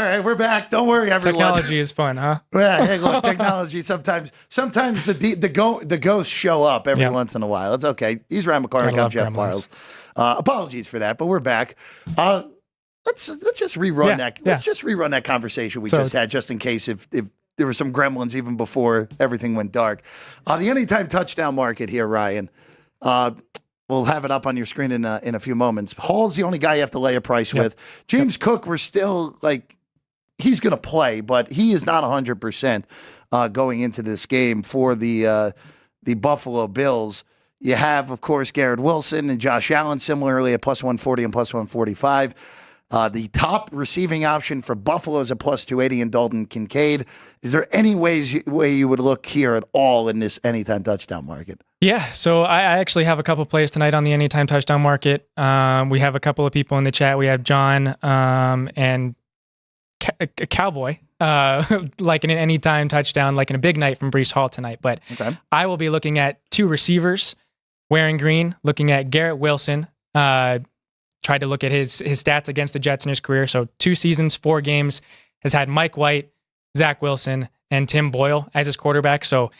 right, we're back. Don't worry, everyone. Technology is fun, huh? Yeah, hey, look, technology. Sometimes the ghosts show up every once in a while. It's okay. He's Ryan McCormick. I'm Jeff Parles. Apologies for that, but we're back. Let's just rerun that. Let's just rerun that conversation we just had, just in case if there were some gremlins even before everything went dark. The anytime touchdown market here, Ryan. We'll have it up on your screen in a few moments. Hall's the only guy you have to lay a price with. James Cook, we're still he's going to play, but he is not 100% going into this game for the Buffalo Bills. You have, of course, Garrett Wilson and Josh Allen similarly at plus 140 and plus 145. The top receiving option for Buffalo is a plus 280 in Dalton Kincaid. Is there any way you would look here at all in this anytime touchdown market? Yeah, so I actually have a couple plays tonight on the anytime touchdown market. We have a couple of people in the chat. We have John and a Cowboy, like in an anytime touchdown, like in a big night from Breece Hall tonight. But I will be looking at two receivers wearing green, looking at Garrett Wilson. Tried to look at his stats against the Jets in his career. So 2 seasons, 4 games, has had Mike White, Zach Wilson, and Tim Boyle as his quarterback. So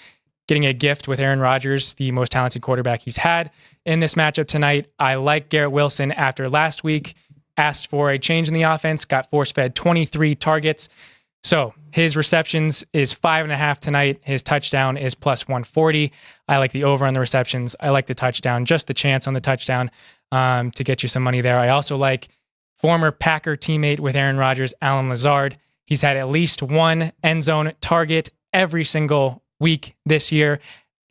getting a gift with Aaron Rodgers, the most talented quarterback he's had in this matchup tonight. I like Garrett Wilson after last week. Asked for a change in the offense, got force-fed 23 targets. So his receptions is 5.5 tonight. His touchdown is plus 140. I like the over on the receptions. I like the touchdown, just the chance on the touchdown to get you some money there. I also like former Packer teammate with Aaron Rodgers, Alan Lazard. He's had at least one end zone target every single week this year.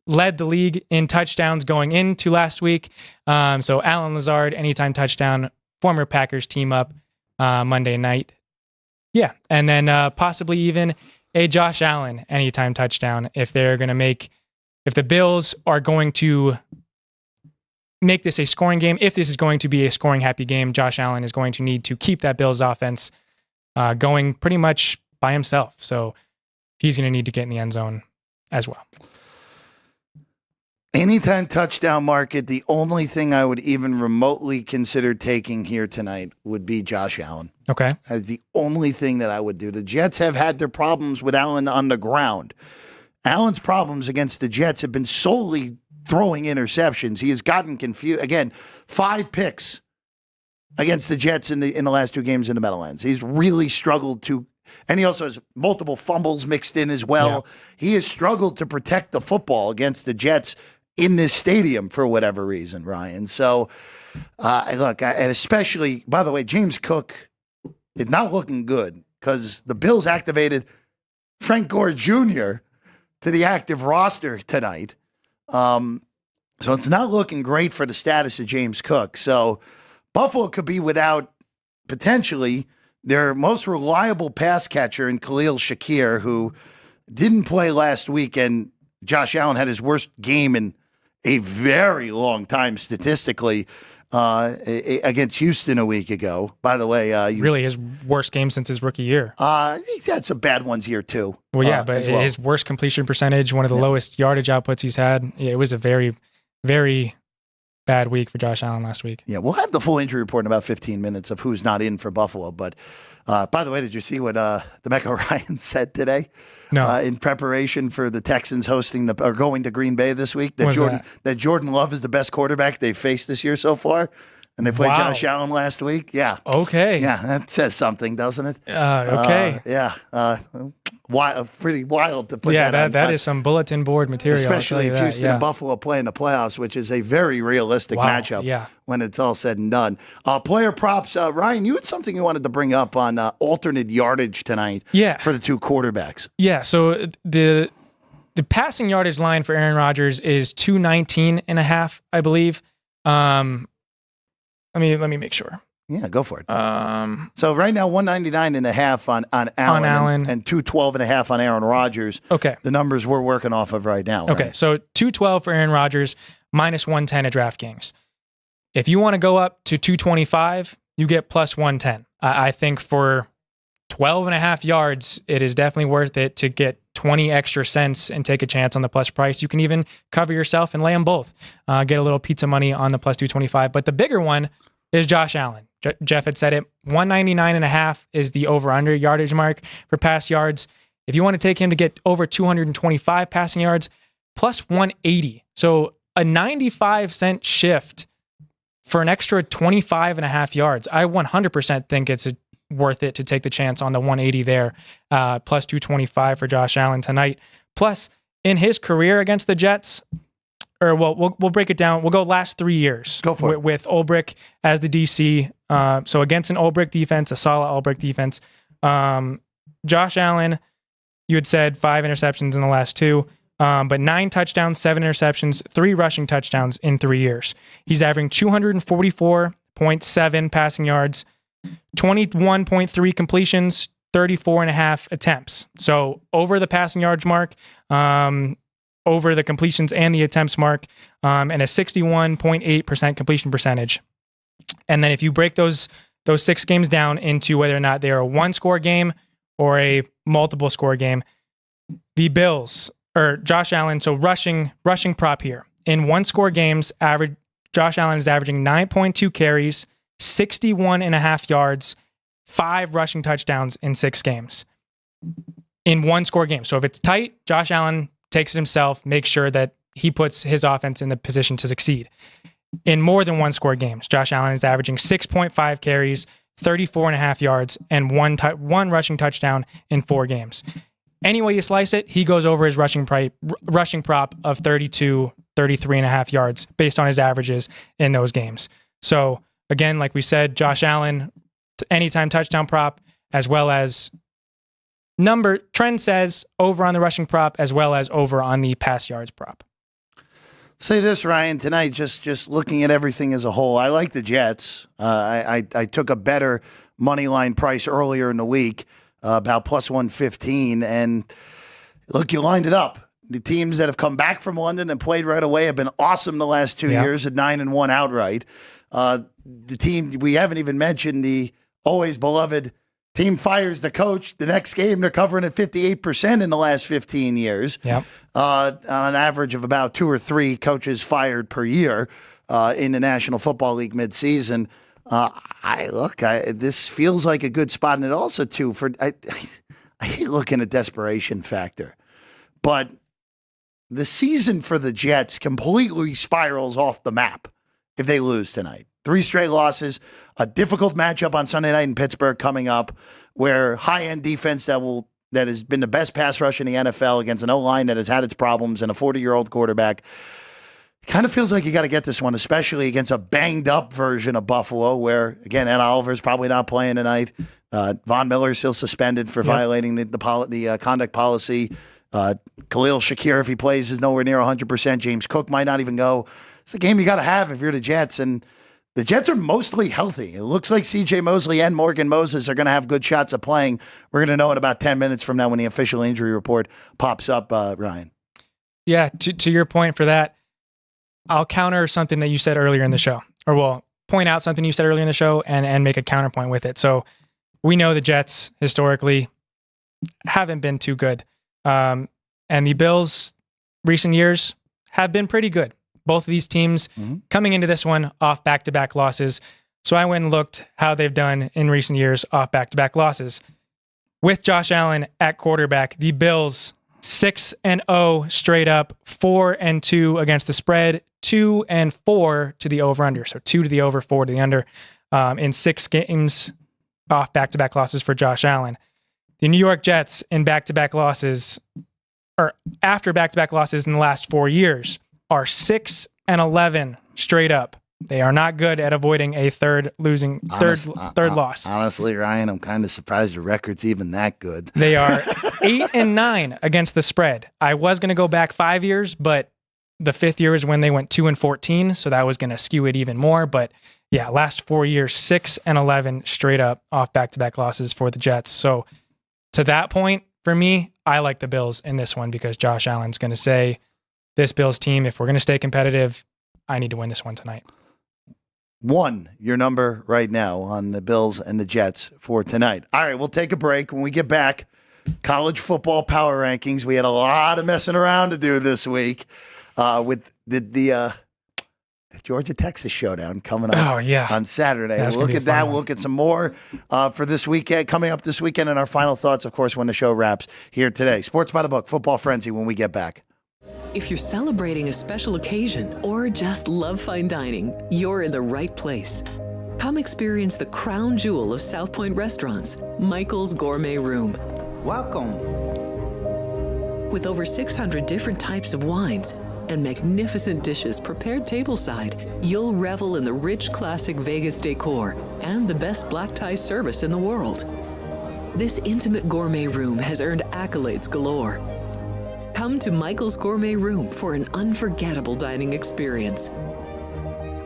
Led the league in touchdowns going into last week. So Alan Lazard, anytime touchdown, former Packers team up Monday night. Yeah, and then possibly even a Josh Allen anytime touchdown if the Bills are going to make this a scoring game. If this is going to be a scoring happy game, Josh Allen is going to need to keep that Bills offense going pretty much by himself. So he's going to need to get in the end zone as well. Anytime touchdown market, the only thing I would even remotely consider taking here tonight would be Josh Allen. Okay. That's the only thing that I would do. The Jets have had their problems with Allen on the ground. Allen's problems against the Jets have been solely throwing interceptions. He has gotten confused. Again, 5 picks against the Jets in the last 2 games in the Meadowlands. He's really struggled to, and he also has multiple fumbles mixed in as well. Yeah. He has struggled to protect the football against the Jets in this stadium for whatever reason, Ryan. So, look, and especially, by the way, James Cook is not looking good because the Bills activated Frank Gore Jr. to the active roster tonight. So it's not looking great for the status of James Cook. So Buffalo could be without potentially their most reliable pass catcher in Khalil Shakir, who didn't play last week, and Josh Allen had his worst game in a very long time statistically against Houston a week ago. By the way, really his worst game since his rookie year. He's had some bad ones here too. Well, yeah, but his worst completion percentage, one of the lowest yardage outputs he's had. Yeah, it was a very, very bad week for Josh Allen last week. Yeah, we'll have the full injury report in about 15 minutes of who's not in for Buffalo. But by the way, did you see what DeMeco Ryan said today? No. In preparation for the Texans hosting or going to Green Bay this week, that Jordan Love is the best quarterback they've faced this year so far, and they played Josh Allen last week. Yeah. Okay. Yeah, that says something, doesn't it? Okay. Pretty wild to put that on. That is some bulletin board material. Especially if Houston and Buffalo play in the playoffs, which is a very realistic matchup when it's all said and done. Player props. Ryan, you had something you wanted to bring up on alternate yardage tonight for the 2 quarterbacks. Yeah, so the passing yardage line for Aaron Rodgers is 219.5, I believe. Let me make sure. Yeah, go for it. So right now, 199.5 on Allen, and 212.5 on Aaron Rodgers. Okay. The numbers we're working off of right now. Okay, so 212 for Aaron Rodgers, minus 110 at DraftKings. If you want to go up to 225, you get plus 110. I think for 12.5 yards, it is definitely worth it to get 20 extra cents and take a chance on the plus price. You can even cover yourself and lay them both. Get a little pizza money on the plus 225. But the bigger one, is Josh Allen. Jeff had said it. 199.5 is the over-under yardage mark for pass yards. If you want to take him to get over 225 passing yards, plus 180. So a 95-cent shift for an extra 25.5 yards. I 100% think it's worth it to take the chance on the 180 there, plus 225 for Josh Allen tonight. Plus, in his career against the Jets, or we'll break it down. We'll go last 3 years. Go for it. With Ulbrich as the DC. So against an Ulbrich defense, a solid Ulbrich defense. Josh Allen, you had said 5 interceptions in the last 2. But 9 touchdowns, 7 interceptions, 3 rushing touchdowns in 3 years. He's averaging 244.7 passing yards, 21.3 completions, 34.5 attempts. So over the passing yards mark, over the completions and the attempts mark, and a 61.8% completion percentage. And then if you break those 6 games down into whether or not they're a 1-score game or a multiple score game, the Bills, or Josh Allen, so rushing prop here. In 1-score games, Josh Allen is averaging 9.2 carries, 61.5 yards, 5 rushing touchdowns in 6 games. In 1-score games. So if it's tight, Josh Allen takes it himself, makes sure that he puts his offense in the position to succeed. In more than 1-score games, Josh Allen is averaging 6.5 carries, 34.5 yards, and one rushing touchdown in 4 games. Any way you slice it, he goes over his rushing prop of 32, 33.5 yards based on his averages in those games. So again, like we said, Josh Allen, anytime touchdown prop, as well as trend says over on the rushing prop, as well as over on the pass yards prop. Say this, Ryan, tonight, just looking at everything as a whole, I like the Jets. I took a better money line price earlier in the week, about plus 115. And look, you lined it up. The teams that have come back from London and played right away have been awesome the last 2 years at 9-1 outright. The team, we haven't even mentioned the always beloved team fires the coach. The next game, they're covering at 58% in the last 15 years. Yep. On an average of about 2 or 3 coaches fired per year in the National Football League midseason. This feels like a good spot. And it also, too, I hate looking at desperation factor. But the season for the Jets completely spirals off the map if they lose tonight. 3 straight losses, a difficult matchup on Sunday night in Pittsburgh coming up, where high-end defense that has been the best pass rush in the NFL against an O-line that has had its problems and a 40-year-old quarterback. Kind of feels like you got to get this one, especially against a banged-up version of Buffalo, where, again, Ed Oliver's probably not playing tonight. Von Miller's still suspended for violating the conduct policy. Khalil Shakir, if he plays, is nowhere near 100%. James Cook might not even go. It's a game you got to have if you're the Jets, and the Jets are mostly healthy. It looks like C.J. Mosley and Morgan Moses are going to have good shots of playing. We're going to know in about 10 minutes from now when the official injury report pops up, Ryan. Yeah, to your point for that, I'll counter something that you said earlier in the show, or we'll point out something you said earlier in the show and make a counterpoint with it. So we know the Jets historically haven't been too good. And the Bills recent years have been pretty good. Both of these teams coming into this one off back-to-back losses. So I went and looked how they've done in recent years off back-to-back losses. With Josh Allen at quarterback, the Bills 6-0 straight up, 4-2 against the spread, 2-4 to the over-under. So 2 to the over, 4 to the under in 6 games off back-to-back losses for Josh Allen. The New York Jets in back-to-back losses, or after back-to-back losses in the last 4 years, are 6-11 straight up. They are not good at avoiding a third loss. Honestly, Ryan, I'm kind of surprised the record's even that good. They are 8-9 against the spread. I was going to go back 5 years, but the 5th year is when they went 2-14, so that was going to skew it even more. But yeah, last 4 years, 6-11 straight up off back-to-back losses for the Jets. So to that point, for me, I like the Bills in this one because Josh Allen's going to say, this Bills team, if we're going to stay competitive, I need to win this one tonight. 1, your number right now on the Bills and the Jets for tonight. All right, we'll take a break. When we get back, college football power rankings. We had a lot of messing around to do this week with the the Georgia-Texas showdown coming up on Saturday. That's We'll look at that. One. We'll look at some more for this weekend, coming up this weekend, and our final thoughts, of course, when the show wraps here today. Sports by the Book, Football Frenzy when we get back. If you're celebrating a special occasion or just love fine dining, you're in the right place. Come experience the crown jewel of South Point restaurants, Michael's Gourmet Room. Welcome. With over 600 different types of wines and magnificent dishes prepared tableside, you'll revel in the rich classic Vegas decor and the best black tie service in the world. This intimate gourmet room has earned accolades galore. Come to Michael's Gourmet Room for an unforgettable dining experience.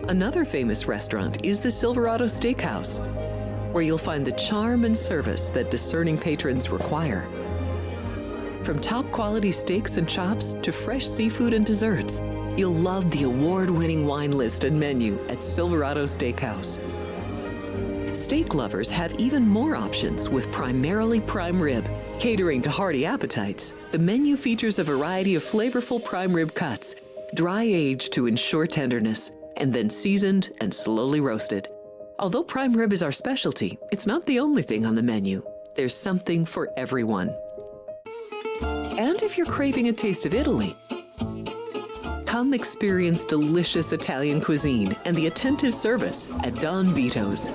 Another famous restaurant is the Silverado Steakhouse, where you'll find the charm and service that discerning patrons require. From top quality steaks and chops to fresh seafood and desserts, you'll love the award-winning wine list and menu at Silverado Steakhouse. Steak lovers have even more options with primarily prime rib. Catering to hearty appetites, the menu features a variety of flavorful prime rib cuts, dry-aged to ensure tenderness, and then seasoned and slowly roasted. Although prime rib is our specialty, it's not the only thing on the menu. There's something for everyone. And if you're craving a taste of Italy, come experience delicious Italian cuisine and the attentive service at Don Vito's.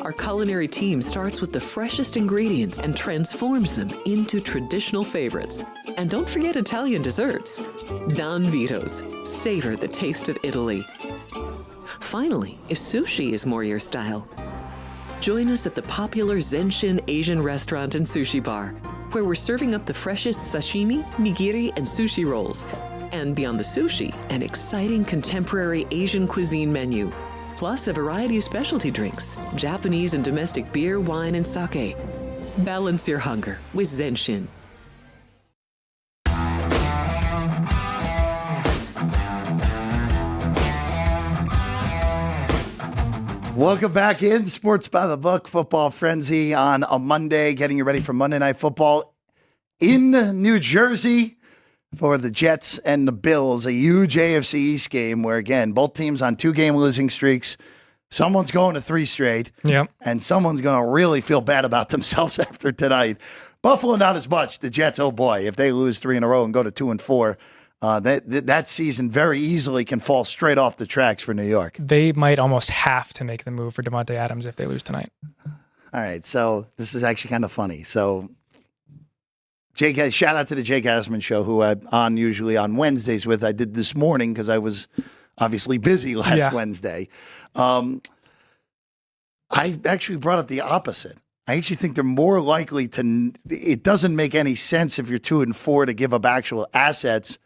Our culinary team starts with the freshest ingredients and transforms them into traditional favorites. And don't forget Italian desserts. Don Vito's. Savor the taste of Italy. Finally, if sushi is more your style, join us at the popular Zenshin Asian restaurant and sushi bar, where we're serving up the freshest sashimi, nigiri, and sushi rolls. And beyond the sushi, an exciting contemporary Asian cuisine menu, plus a variety of specialty drinks, Japanese and domestic beer, wine, and sake. Balance your hunger with Zenshin. Welcome back in Sports by the Book, Football Frenzy on a Monday, getting you ready for Monday Night Football in New Jersey for the Jets and the Bills, a huge AFC East game where, again, both teams on 2-game losing streaks. Someone's going to 3 straight, and someone's going to really feel bad about themselves after tonight. Buffalo, not as much. The Jets, oh boy, if they lose 3 in a row and go to 2-4, that season very easily can fall straight off the tracks for New York. They might almost have to make the move for Davante Adams if they lose tonight. All right, so this is actually kind of funny. So, shout out to the Jake Asman show, who I'm on usually on Wednesdays with. I did this morning because I was obviously busy last Wednesday. I actually brought up the opposite. I actually think they're more likely to. It doesn't make any sense if you're 2-4 to give up actual assets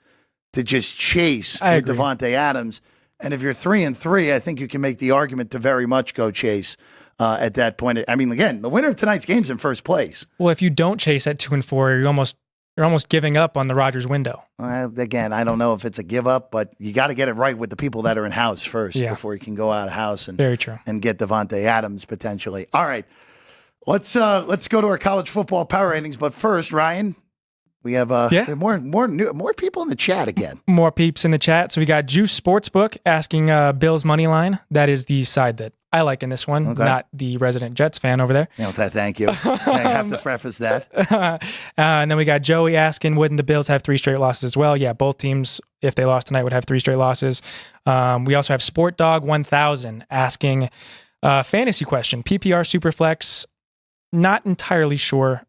to just chase with Davante Adams. And if you're 3-3, I think you can make the argument to very much go chase at that point. I mean, again, the winner of tonight's game's in first place. Well, if you don't chase at 2-4, you're almost giving up on the Rodgers window. Again, I don't know if it's a give up, but you got to get it right with the people that are in house first before you can go out of house and very true and get Davante Adams potentially. All right, let's go to our college football power ratings. But first, Ryan. We have more people in the chat again. More peeps in the chat. So we got Juice Sportsbook asking Bills money line. That is the side that I like in this one, not the resident Jets fan over there. Thank you. I have to preface that. And then we got Joey asking, wouldn't the Bills have 3 straight losses as well? Yeah, both teams, if they lost tonight, would have 3 straight losses. We also have Sport Dog 1000 asking fantasy question, PPR Superflex. Not entirely sure.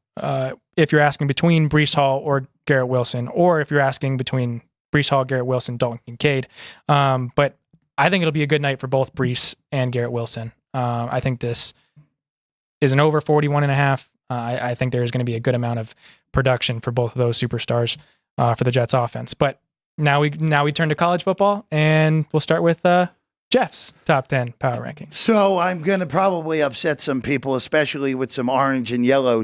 If you're asking between Breece Hall or Garrett Wilson, or if you're asking between Breece Hall, Garrett Wilson, Dalton Kincaid. But I think it'll be a good night for both Breece and Garrett Wilson. I think this is an over 41.5. I think there's going to be a good amount of production for both of those superstars for the Jets offense. But now we turn to college football, and we'll start with Jeff's top 10 power rankings. So I'm going to probably upset some people, especially with some orange and white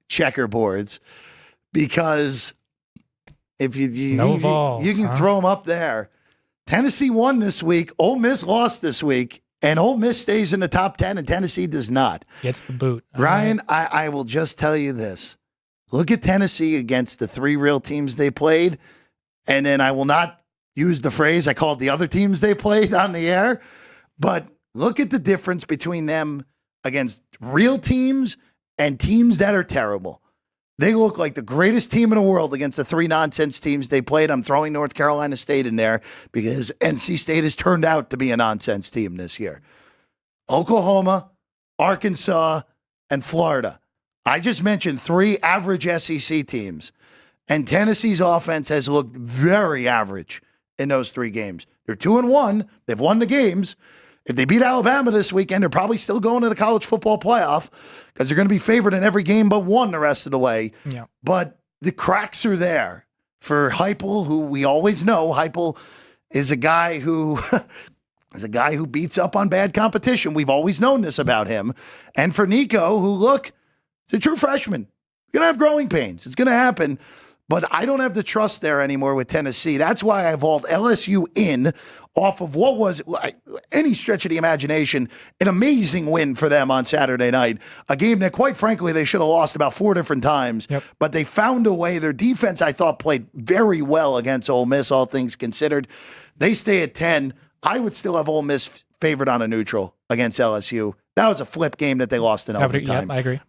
checkerboards, because if you can throw them up there. Tennessee won this week. Ole Miss lost this week, and Ole Miss stays in the top 10, and Tennessee does not. Gets the boot. Ryan, I will just tell you this. Look at Tennessee against the 3 real teams they played, and then I will not use the phrase, I called the other teams they played on the air. But look at the difference between them against real teams and teams that are terrible. They look like the greatest team in the world against the 3 nonsense teams they played. I'm throwing North Carolina State in there because NC State has turned out to be a nonsense team this year. Oklahoma, Arkansas, and Florida. I just mentioned 3 average SEC teams, and Tennessee's offense has looked very average in those 3 games. They're 2-1. They've won the games. If they beat Alabama this weekend, they're probably still going to the college football playoff because they're going to be favored in every game but one the rest of the way. Yeah. But the cracks are there for Heupel, who we always know. Heupel is a guy who beats up on bad competition. We've always known this about him. And for Nico, who, look, it's a true freshman. He's going to have growing pains. It's going to happen. But I don't have the trust there anymore with Tennessee. That's why I vault LSU in off of what was, any stretch of the imagination, an amazing win for them on Saturday night. A game that, quite frankly, they should have lost about 4 different times. Yep. But they found a way. Their defense, I thought, played very well against Ole Miss, all things considered. They stay at 10. I would still have Ole Miss favored on a neutral against LSU. That was a flip game that they lost in overtime. Yep, I agree.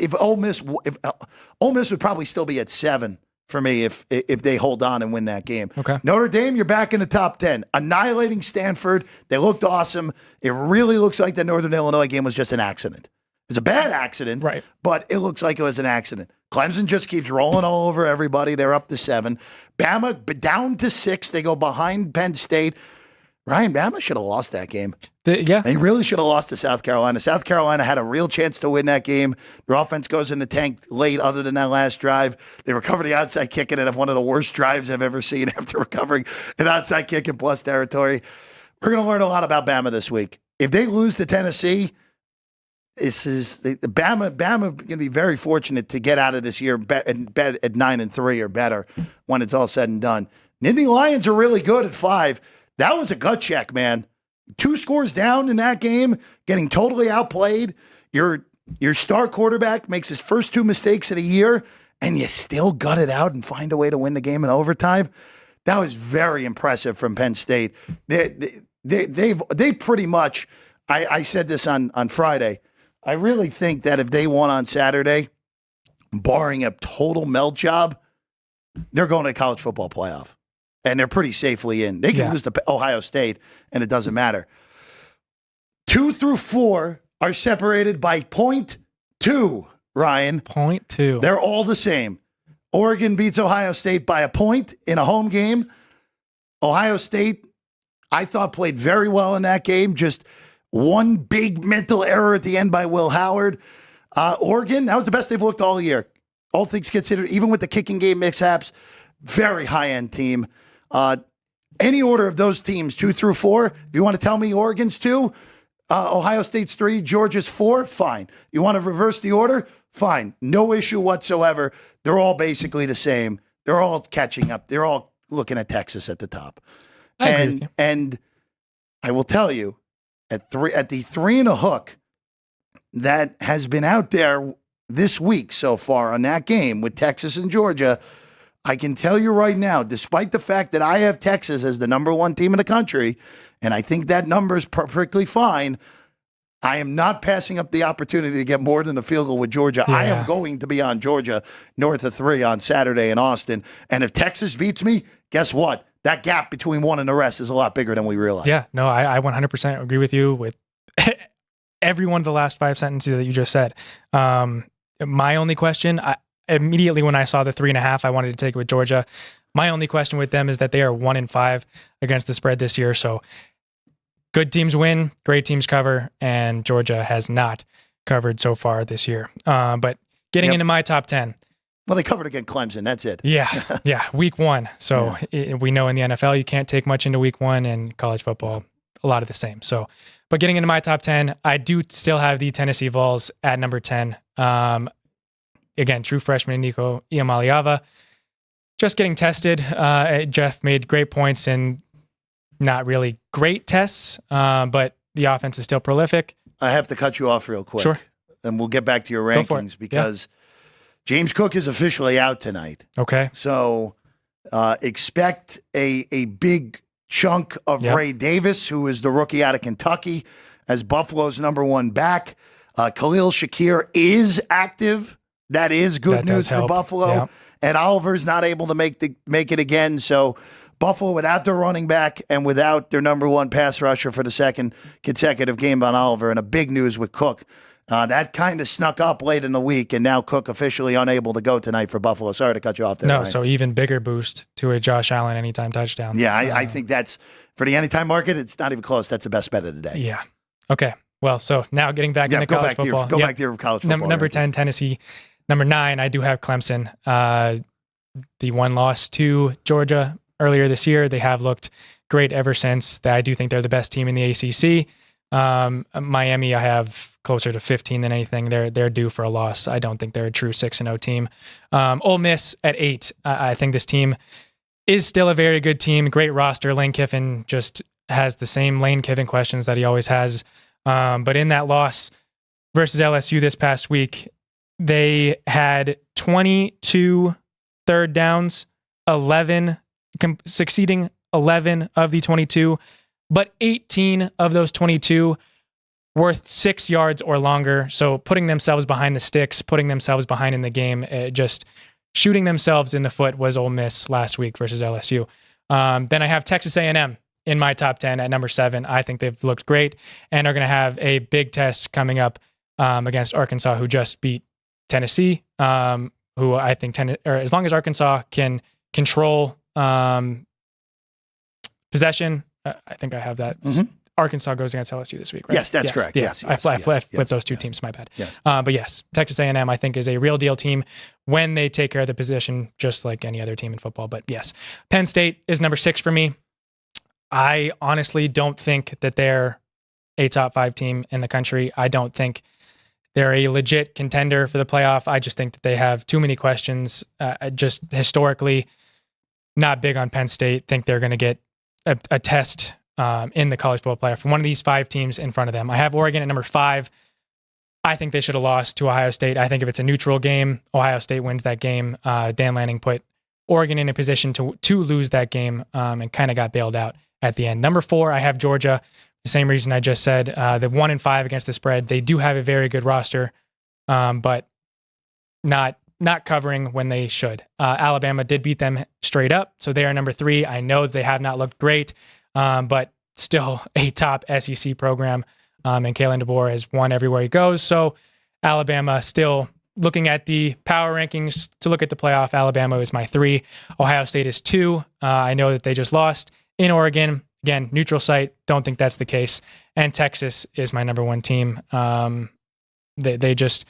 If Ole Miss would probably still be at 7 for me if they hold on and win that game. Okay. Notre Dame, you're back in the top 10, annihilating Stanford. They looked awesome. It really looks like the Northern Illinois game was just an accident. It's a bad accident, right? But it looks like it was an accident. Clemson just keeps rolling all over everybody. They're up to 7. Bama down to 6. They go behind Penn State. Ryan, Bama should have lost that game. They really should have lost to South Carolina. South Carolina had a real chance to win that game. Their offense goes in the tank late other than that last drive. They recover the onside kick and have one of the worst drives I've ever seen after recovering an onside kick in plus territory. We're going to learn a lot about Bama this week. If they lose to Tennessee, Bama going to be very fortunate to get out of this year bet at 9-3 or better when it's all said and done. Nittany Lions are really good at 5. That was a gut check, man. 2 scores down in that game, getting totally outplayed. Your star quarterback makes his first 2 mistakes of the year, and you still gut it out and find a way to win the game in overtime. That was very impressive from Penn State. They pretty much. I said this on Friday. I really think that if they won on Saturday, barring a total melt job, they're going to the college football playoff. And they're pretty safely in. They can lose to Ohio State, and it doesn't matter. 2 through 4 are separated by 0.2, Ryan. 0.2. They're all the same. Oregon beats Ohio State by a point in a home game. Ohio State, I thought, played very well in that game. Just one big mental error at the end by Will Howard. Oregon, that was the best they've looked all year. All things considered, even with the kicking game mishaps, very high-end team. Any order of those teams, 2 through 4, if you want to tell me Oregon's 2, Ohio State's 3, Georgia's 4, fine. You want to reverse the order? Fine. No issue whatsoever. They're all basically the same. They're all catching up. They're all looking at Texas at the top. I agree with you. And I will tell you, at the 3 and a hook that has been out there this week so far on that game with Texas and Georgia, I can tell you right now, despite the fact that I have Texas as the number 1 team in the country, and I think that number is perfectly fine, I am not passing up the opportunity to get more than the field goal with Georgia. Yeah. I am going to be on Georgia north of 3 on Saturday in Austin. And if Texas beats me, guess what? That gap between 1 and the rest is a lot bigger than we realize. Yeah, no, I 100% agree with you with every one of the last 5 sentences that you just said. My only question, immediately when I saw the 3.5, I wanted to take it with Georgia. My only question with them is that they are 1-5 against the spread this year. So good teams win, great teams cover, and Georgia has not covered so far this year. But getting into my top 10. Well, they covered against Clemson. That's it. Yeah. Week 1. So we know in the NFL, you can't take much into week 1, and college football, a lot of the same. So, but getting into my top 10, I do still have the Tennessee Vols at number 10. Again, true freshman Nico Iamaleava. Just getting tested. Jeff made great points in not really great tests, but the offense is still prolific. I have to cut you off real quick. Sure. And we'll get back to your rankings because James Cook is officially out tonight. Okay. So Expect a big chunk of Ray Davis, who is the rookie out of Kentucky, as Buffalo's number one back. Khalil Shakir is active. That is good news for Buffalo. Yep. And Oliver's not able to make it again. So Buffalo, without their running back and without their number one pass rusher for the second consecutive game on Oliver, and a big news with Cook. That kind of snuck up late in the week, and now Cook officially unable to go tonight for Buffalo. Sorry to cut you off there. No, Ryan. So even bigger boost to a Josh Allen anytime touchdown. Yeah, I think that's, for the anytime market, it's not even close. That's the best bet of the day. Yeah. Okay. Well, so now getting back into college football. Go back to your college football. Number 10, Tennessee. Number 9, I do have Clemson. The one loss to Georgia earlier this year. They have looked great ever since. I do think they're the best team in the ACC. Miami, I have closer to 15 than anything. They're due for a loss. I don't think they're a true 6-0 team. Ole Miss at 8. I think this team is still a very good team. Great roster. Lane Kiffin just has the same Lane Kiffin questions that he always has. But in that loss versus LSU this past week, they had 22 third downs, succeeding 11 of the 22, but 18 of those 22 worth 6 yards or longer. So putting themselves behind the sticks, putting themselves behind in the game, just shooting themselves in the foot was Ole Miss last week versus LSU. Then I have Texas A&M in my top 10 at number 7. I think they've looked great and are going to have a big test coming up against Arkansas, who just beat Tennessee, who I think as long as Arkansas can control possession, I think I have that. Mm-hmm. Arkansas goes against LSU this week, right? Yes, that's correct. Yeah. Yes, I flipped those two teams. My bad. Yes. But yes, Texas A&M I think is a real deal team when they take care of the position, just like any other team in football. But yes, Penn State is number 6 for me. I honestly don't think that they're a top 5 team in the country. I don't think they're a legit contender for the playoff. I just think that they have too many questions. Just historically, not big on Penn State. Think they're going to get a test in the college football playoff from one of these 5 teams in front of them. I have Oregon at number 5. I think they should have lost to Ohio State. I think if it's a neutral game, Ohio State wins that game. Dan Lanning put Oregon in a position to lose that game and kind of got bailed out at the end. Number 4, I have Georgia. The same reason I just said. The 1-5 against the spread. They do have a very good roster, but not covering when they should. Alabama did beat them straight up, so they are number 3. I know they have not looked great, but still a top SEC program, and Kalen DeBoer has won everywhere he goes. So Alabama, still looking at the power rankings to look at the playoff, Alabama is my 3. Ohio State is 2. I know that they just lost in Oregon. Again, neutral site. Don't think that's the case. And Texas is my number 1 team. They just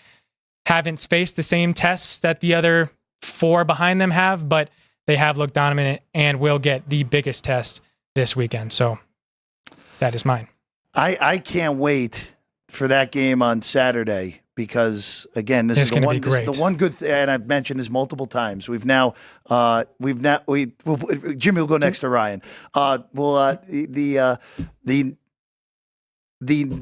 haven't faced the same tests that the other 4 behind them have, but they have looked dominant and will get the biggest test this weekend. So that is mine. I can't wait for that game on Saturday because, again, this is the one good thing, and I've mentioned this multiple times. Jimmy will go next to Ryan. The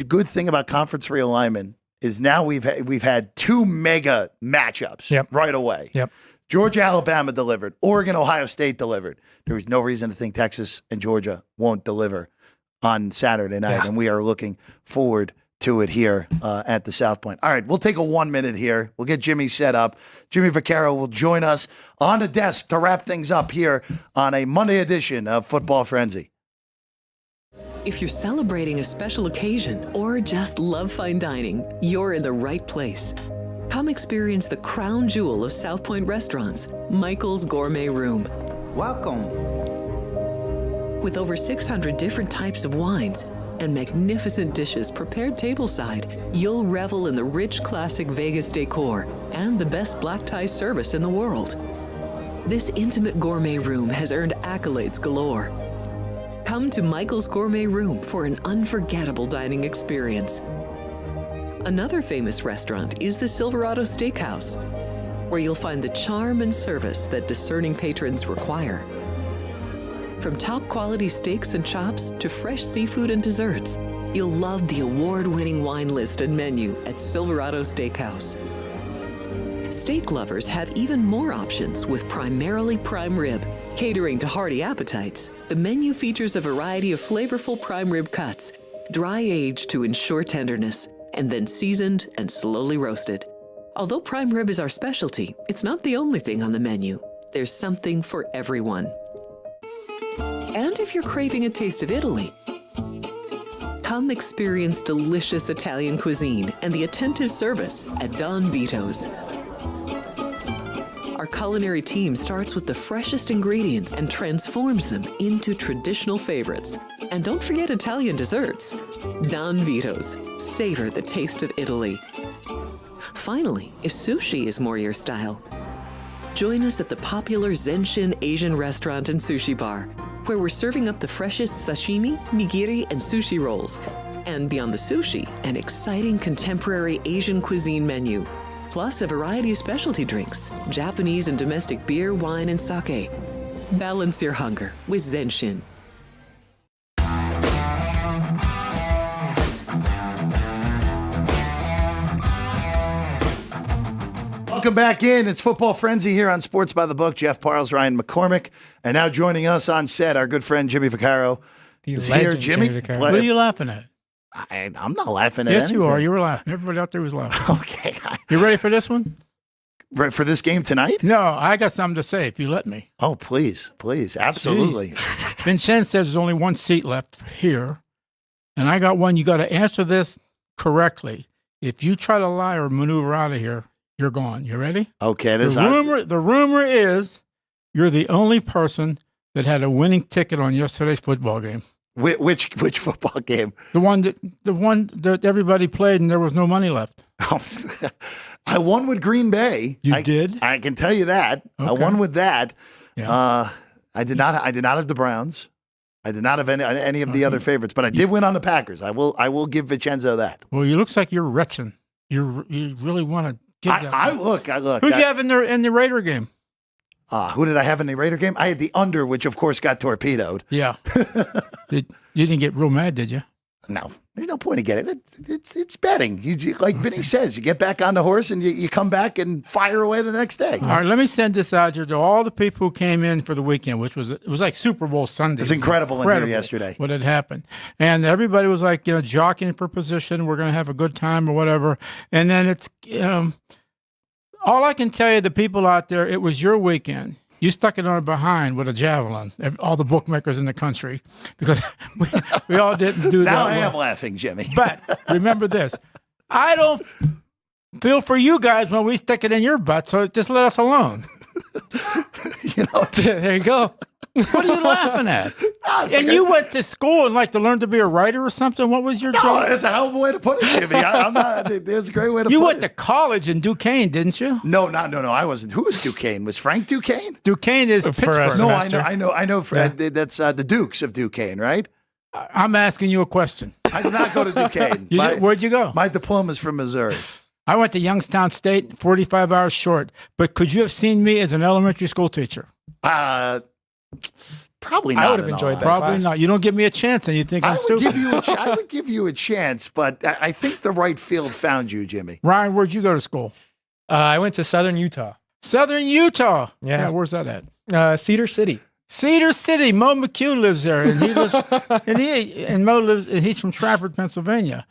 good thing about conference realignment is now we've had 2 mega matchups right away. Yep. Georgia, Alabama delivered. Oregon, Ohio State delivered. There is no reason to think Texas and Georgia won't deliver on Saturday night, and we are looking forward to it here at the South Point. All right, we'll take a 1 minute here. We'll get Jimmy set up. Jimmy Vaccaro will join us on the desk to wrap things up here on a Monday edition of Football Frenzy. If you're celebrating a special occasion or just love fine dining, you're in the right place. Come experience the crown jewel of South Point restaurants, Michael's Gourmet Room. Welcome. With over 600 different types of wines and magnificent dishes prepared tableside, you'll revel in the rich classic Vegas decor and the best black tie service in the world. This intimate gourmet room has earned accolades galore. Come to Michael's Gourmet Room for an unforgettable dining experience. Another famous restaurant is the Silverado Steakhouse, where you'll find the charm and service that discerning patrons require. From top quality steaks and chops to fresh seafood and desserts, you'll love the award-winning wine list and menu at Silverado Steakhouse. Steak lovers have even more options with primarily prime rib, Catering to hearty appetites, the menu features a variety of flavorful prime rib cuts, dry aged to ensure tenderness, and then seasoned and slowly roasted. Although prime rib is our specialty, it's not the only thing on the menu. There's something for everyone. And if you're craving a taste of Italy, come experience delicious Italian cuisine and the attentive service at Don Vito's. Our culinary team starts with the freshest ingredients and transforms them into traditional favorites. And don't forget Italian desserts. Don Vito's. Savor the taste of Italy. Finally, if sushi is more your style, join us at the popular Zenshin Asian restaurant and sushi bar, where we're serving up the freshest sashimi, nigiri, and sushi rolls. And beyond the sushi, an exciting contemporary Asian cuisine menu, plus a variety of specialty drinks, Japanese and domestic beer, wine, and sake. Balance your hunger with Zenshin. Welcome back in. It's Football Frenzy here on Sports by the Book. Jeff Parles, Ryan McCormick. And now joining us on set, our good friend Jimmy Vaccaro. Is here, Jimmy? What are you laughing at? I'm not laughing at Yes, anything. you are. You were laughing. Everybody out there was laughing. Okay. You ready for this one? Right for this game tonight? No, I got something to say if you let me. Oh, please. Please. Absolutely. Vincent says there's only one seat left here, and I got one. You got to answer this correctly. If you try to lie or maneuver out of here, you're gone. You ready? Okay. The rumor is you're the only person that had a winning ticket on yesterday's football game. Which football game? The one that everybody played and there was no money left. I won with Green Bay. You did? I can tell you that. Okay. I won with that. Yeah. I did not have the Browns. I did not have any of the other favorites, but I did win on the Packers. I will give Vincenzo that. Well, you looks like you're retching. You really want to get that. I look. Who'd you have in the Raider game? Who did I have in the Raider game? I had the under, which of course got torpedoed. Yeah. You didn't get real mad, did you? No, there's no point in getting it. It's betting. You like Vinny says, you get back on the horse and you come back and fire away the next day. All right, let me send this out here to all the people who came in for the weekend, it was like Super Bowl Sunday. It's incredible in here yesterday. What had happened. And everybody was like, jockeying for position. We're going to have a good time or whatever. And then it's, all I can tell you, the people out there, it was your weekend. You stuck it on behind with a javelin, all the bookmakers in the country, because we all didn't do that. Now I am laughing, Jimmy. But remember this. I don't feel for you guys when we stick it in your butt, so just let us alone. There you go. What are you laughing at? And you went to school and to learn to be a writer or something? What was your job? No, that's a hell of a way to put it, Jimmy. I'm not. There's a great way to put it. You went to college in Duquesne, didn't you? No, I wasn't. Who was Duquesne? Was Frank Duquesne? Duquesne is For Pittsburgh. us. No, Semester. I know. That's the Dukes of Duquesne, right? I'm asking you a question. I did not go to Duquesne. Where'd you go? My diploma's from Missouri. I went to Youngstown State, 45 hours short. But could you have seen me as an elementary school teacher? Probably not. I would have enjoyed that. Probably class. not. You don't give me a chance, and you think I'm stupid. I would give you a chance, but I think the right field found you, Jimmy. Ryan, where'd you go to school? I went to Southern Utah. Southern Utah. Yeah. Where's that at? Cedar City. Cedar City. Mo McHugh lives there, and he lives, and Mo lives, and he's from Trafford, Pennsylvania.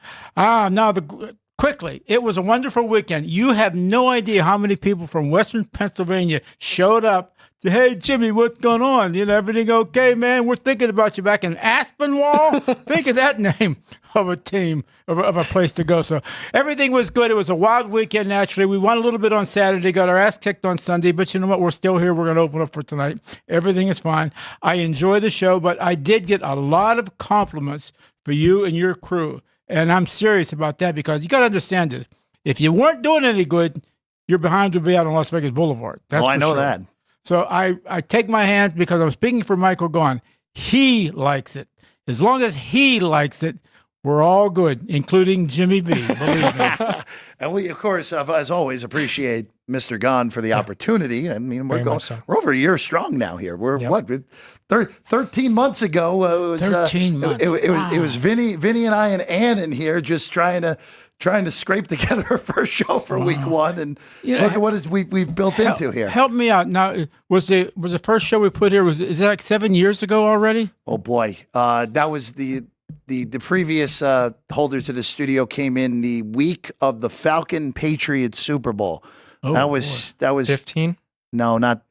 Quickly, it was a wonderful weekend. You have no idea how many people from Western Pennsylvania showed up. Hey, Jimmy, what's going on? Everything okay, man? We're thinking about you back in Aspinwall. Think of that name of a team, of a place to go. So everything was good. It was a wild weekend, naturally. We won a little bit on Saturday, got our ass kicked on Sunday, but you know what? We're still here. We're going to open up for tonight. Everything is fine. I enjoy the show, but I did get a lot of compliments for you and your crew. And I'm serious about that because you got to understand it. If you weren't doing any good, your behind would be out on Las Vegas Boulevard. That's I know sure. that. So I take my hand because I'm speaking for Michael Gaughan. He likes it. As long as he likes it, we're all good, including Jimmy B. Believe me. And we, of course, as always, appreciate Mr. Gaughan for the opportunity. I mean, we're over a year strong now here. We're 13 months ago. It was 13 months. It was Vinny and I and Ann in here just trying to trying to scrape together a first show for week one, and You know, look at what we've built into here. Help me out now. Was the first show we put here? Is that like 7 years ago already? Oh boy, that was the previous holders of the studio came in the week of the Falcon Patriots Super Bowl. Oh, that was 15? No, not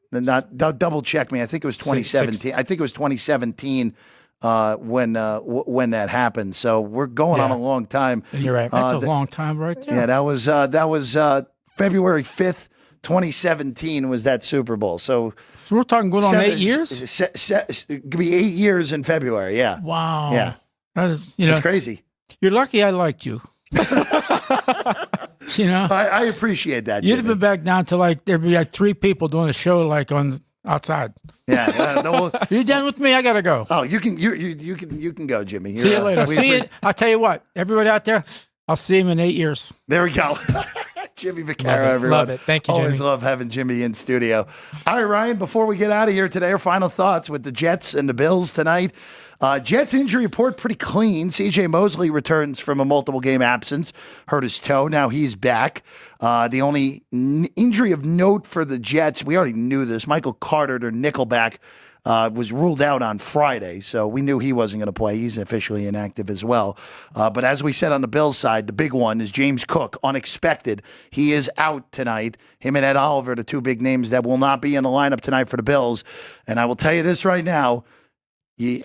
double check me. I think it was 2017. I think it was 2017 when that happened. So we're going on a long time. You're right. That's a long time right there. Yeah, that was February 5th, 2017 was that Super Bowl. So So we're talking going on 8 years? It could be 8 years in February. Yeah. Wow. Yeah. That is, It's crazy. You're lucky I liked you. I appreciate that. You'd have Jimmy. been back down to like there'd be like 3 people doing a show like on outside. Yeah. You done with me? I gotta go. Oh, you can go, Jimmy. See you later. See you. I'll tell you what. Everybody out there, I'll see him in 8 years. There we go. Jimmy Vaccaro, everyone. Love it. Thank you, Jimmy. Always love having Jimmy in studio. All right, Ryan, before we get out of here today, our final thoughts with the Jets and the Bills tonight. Jets injury report pretty clean. C.J. Mosley returns from a multiple game absence, hurt his toe. Now he's back. The only injury of note for the Jets, we already knew this. Michael Carter, their nickelback, was ruled out on Friday, so we knew he wasn't going to play. He's officially inactive as well. But as we said on the Bills side, the big one is James Cook, unexpected. He is out tonight. Him and Ed Oliver, the two big names that will not be in the lineup tonight for the Bills. And I will tell you this right now,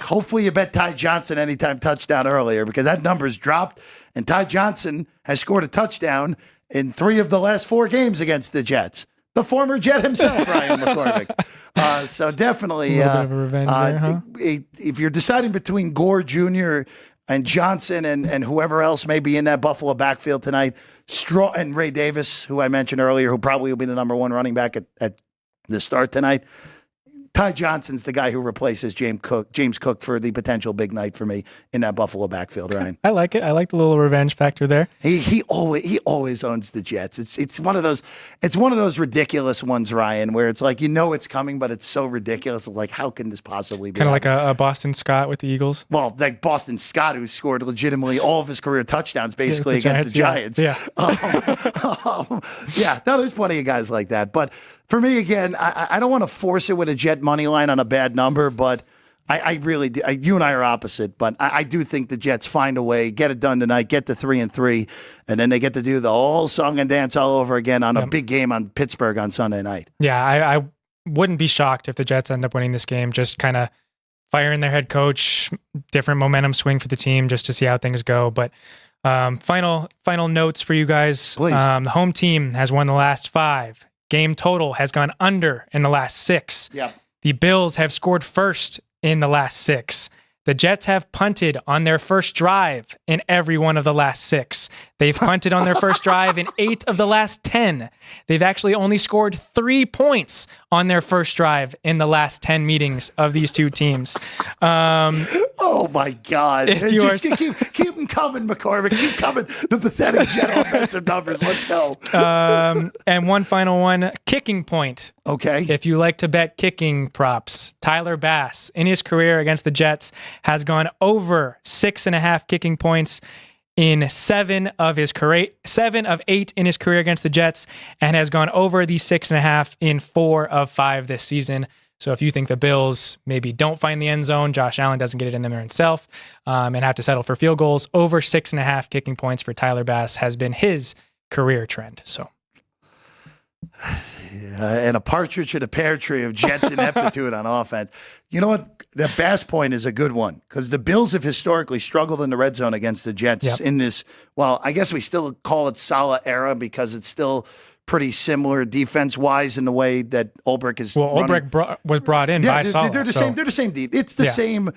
hopefully you bet Ty Johnson anytime touchdown earlier, because that number's dropped, and Ty Johnson has scored a touchdown in 3 of the last 4 games against the Jets. The former Jet himself, Ryan McCormick. So definitely, a little bit of revenge there, huh? If you're deciding between Gore Jr. and Johnson and whoever else may be in that Buffalo backfield tonight, and Ray Davis, who I mentioned earlier, who probably will be the number 1 running back at the start tonight, Ty Johnson's the guy who replaces James Cook for the potential big night for me in that Buffalo backfield, Ryan. I like it. I like the little revenge factor there. He always owns the Jets. It's one of those ridiculous ones, Ryan, where it's like it's coming, but it's so ridiculous. Like, how can this possibly be? Kind of like a Boston Scott with the Eagles. Well, like Boston Scott, who scored legitimately all of his career touchdowns basically against the Giants. Yeah. No, there's plenty of guys like that. But for me, again, I don't want to force it with a Jet money line on a bad number, but I really do. You and I are opposite, but I do think the Jets find a way, get it done tonight, get to 3-3, and then they get to do the whole song and dance all over again on a big game on Pittsburgh on Sunday night. Yeah, I wouldn't be shocked if the Jets end up winning this game. Just kind of firing their head coach, different momentum swing for the team just to see how things go. But final notes for you guys. Please. The home team has won the last 5. Game total has gone under in the last 6. Yep. The Bills have scored first in the last 6. The Jets have punted on their first drive in every one of the last 6. They've punted on their first drive in 8 of the last 10. They've actually only scored 3 points on their first drive in the last 10 meetings of these two teams. Oh my God! If Keep them coming, McCormick. Keep coming. The pathetic Jet offensive numbers. Let's go. And one final one, kicking point. Okay. If you like to bet kicking props, Tyler Bass in his career against the Jets has gone over 6.5 kicking points in 7 of 8 in his career against the Jets, and has gone over the 6.5 in 4 of 5 this season. So if you think the Bills maybe don't find the end zone, Josh Allen doesn't get it in there himself, and have to settle for field goals, over 6.5 kicking points for Tyler Bass has been his career trend. So. And a partridge in a pear tree of Jets ineptitude on offense. You know what? That Bass point is a good one, because the Bills have historically struggled in the red zone against the Jets in this, well, I guess we still call it Saleh era, because it's still pretty similar defense-wise in the way that Ulbrich is running. Ulbrich was brought in by Saleh. They're the same. They're the same. It's the same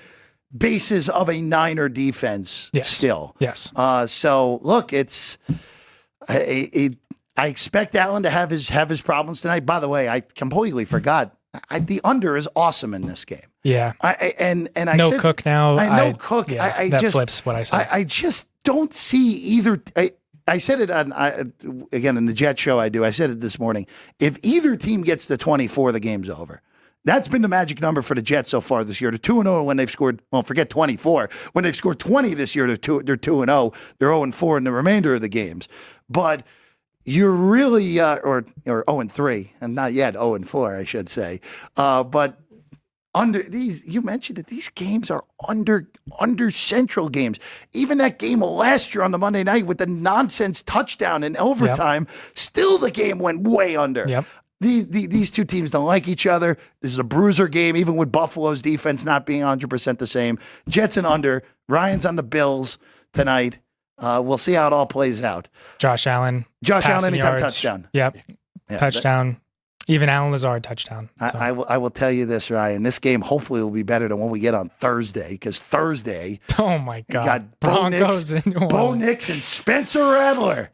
basis of a Niner defense still. Yes. So, look, it's I expect Allen to have his problems tonight. By the way, I completely forgot. The under is awesome in this game. Yeah. I no said, Cook now. I know Cook. Yeah, I that just flips what I said. I just don't see either. I said it again in the Jet show. I said it this morning. If either team gets to 24, the game's over. That's been the magic number for the Jets so far this year. They're 2-0 when they've scored, well, forget 24. When they've scored 20 this year, they're 2-0. They're 0-4 in the remainder of the games. But you're really, or 0-3, and not yet 0-4, I should say. But under these, you mentioned that these games are under Central games. Even that game last year on the Monday night with the nonsense touchdown in overtime, still the game went way under. Yep. These two teams don't like each other. This is a bruiser game, even with Buffalo's defense not being 100% the same. Jets and under. Ryan's on the Bills tonight. We'll see how it all plays out. Josh Allen, anytime yards. touchdown. Yep. Yeah, touchdown. Even Alan Lazard touchdown. So. I will tell you this, Ryan. This game hopefully will be better than what we get on Thursday, because Thursday, oh my God, you got Bo Nix and Spencer Rattler.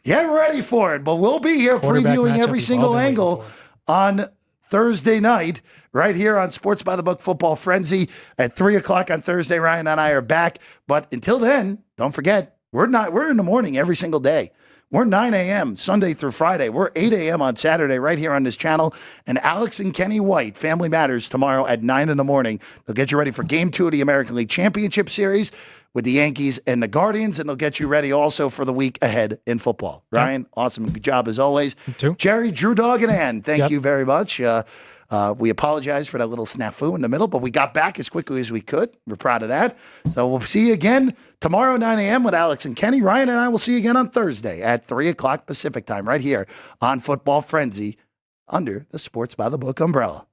Get ready for it. But we'll be here previewing every single angle on Thursday night, right here on Sports by the Book Football Frenzy at 3:00 on Thursday. Ryan and I are back. But until then, don't forget, we're in the morning every single day. We're 9 a.m. Sunday through Friday. We're 8 a.m. on Saturday right here on this channel. And Alex and Kenny White, Family Matters, tomorrow at 9 in the morning. They'll get you ready for Game 2 of the American League Championship Series with the Yankees and the Guardians, and they'll get you ready also for the week ahead in football. Ryan, awesome. Good job as always. You too. Jerry, Drew Dog, and Ann, thank you very much. We apologize for that little snafu in the middle, but we got back as quickly as we could. We're proud of that. So we'll see you again tomorrow, 9 a.m. with Alex and Kenny. Ryan and I will see you again on Thursday at 3:00 Pacific time right here on Football Frenzy under the Sports by the Book umbrella.